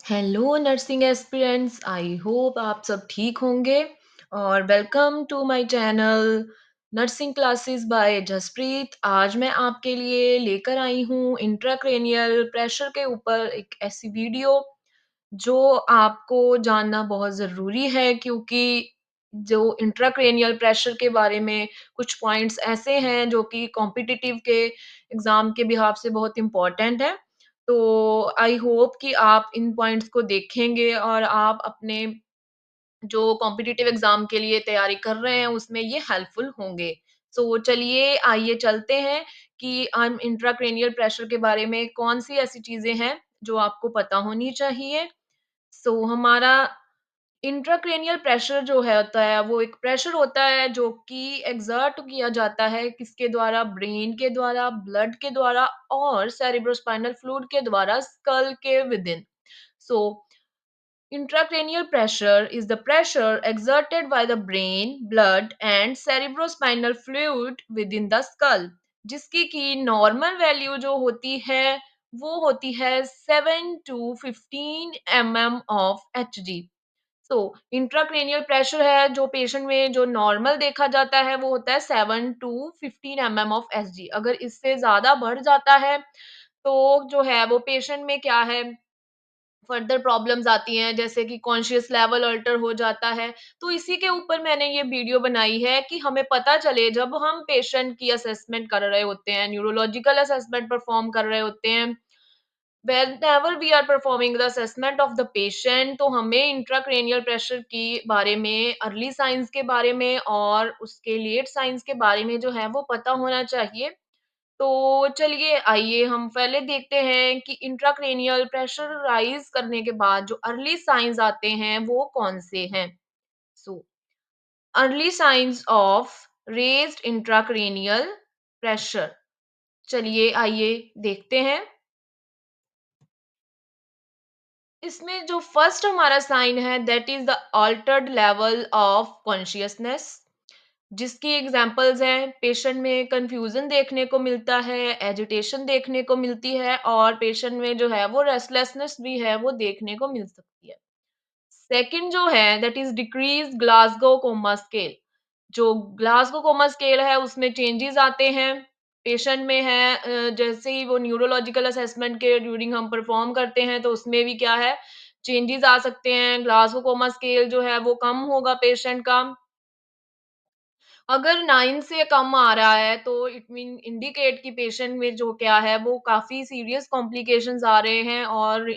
Hello nursing aspirants, I hope आप सब ठीक होंगे और welcome to my channel nursing classes by Jaspreet. आज मैं आपके लिए लेकर आई हूँ इंट्राक्रेनियल प्रेशर के ऊपर एक ऐसी वीडियो जो आपको जानना बहुत ज़रूरी है, क्योंकि जो इंट्राक्रेनियल प्रेशर के बारे में कुछ पॉइंट्स ऐसे हैं जो कि कॉम्पिटिटिव के एग्ज़ाम के बिहाफ़ से बहुत इम्पोर्टेंट है। तो आई होप कि आप इन पॉइंट्स को देखेंगे और आप अपने जो कॉम्पिटिटिव एग्ज़ाम के लिए तैयारी कर रहे हैं, उसमें ये हेल्पफुल होंगे। सो चलिए आइए चलते हैं कि हम इंट्राक्रेनियल प्रेशर के बारे में कौन-सी ऐसी चीज़ें हैं, जो आपको पता होनी चाहिए। हमारा इंट्राक्रेनियल प्रेशर जो है होता है, वो एक प्रेशर होता है जो कि एक्सर्ट किया जाता है किसके द्वारा? ब्रेन के द्वारा, ब्लड के द्वारा और सेरेब्रोस्पाइनल फ्लूइड के द्वारा स्कल के within. So intracranial pressure is the pressure exerted by the brain, blood and cerebrospinal fluid within the skull, जिसकी की नॉर्मल वैल्यू जो होती है वो होती है 7 to 15 mm of Hg। So intracranial pressure है जो पेशेंट में जो नॉर्मल देखा जाता है वो होता है 7 टू 15 mm ऑफ Hg। अगर इससे ज्यादा बढ़ जाता है तो जो है वो पेशेंट में क्या है, फर्दर प्रॉब्लम्स आती हैं, जैसे कि कॉन्शियस लेवल अल्टर हो जाता है। तो इसी के ऊपर मैंने ये वीडियो बनाई है कि हमें पता चले जब हम पेशेंट की असेसमेंट कर रहे होते हैं, न्यूरोलॉजिकल असेसमेंट परफॉर्म कर रहे होते हैं, whenever we are performing the assessment of the patient, तो हमें इंट्राक्रेनियल प्रेशर के बारे में, अर्ली साइंस के बारे में और उसके लेट साइंस के बारे में जो है वो पता होना चाहिए। तो चलिए आइए हम पहले देखते हैं कि इंट्राक्रेनियल प्रेशर राइज करने के बाद जो अर्ली साइंस आते हैं वो कौन से हैं। So early signs of raised intracranial pressure, चलिए आइए देखते हैं। इसमें जो फर्स्ट हमारा साइन है that is the Altered level of consciousness, जिसकी एग्जांपल्स हैं पेशेंट में कंफ्यूजन देखने को मिलता है, एजिटेशन देखने को मिलती है और पेशेंट में जो है वो रेस्टलेसनेस भी है वो देखने को मिल सकती है। सेकंड जो है that is decrease Glasgow coma scale. जो ग्लासगो कोमा स्केल है उसमें चेंजेस आते हैं पेशेंट में है, जैसे ही वो न्यूरोलॉजिकल असेसमेंट के ड्यूरिंग हम परफॉर्म करते हैं तो उसमें भी क्या है, चेंजेस आ सकते हैं। ग्लासगो कोमा स्केल जो है वो कम होगा पेशेंट का। अगर 9 से कम आ रहा है तो इट मीन इंडिकेट कि पेशेंट में जो क्या है वो काफ़ी सीरियस कॉम्प्लिकेशंस आ रहे हैं और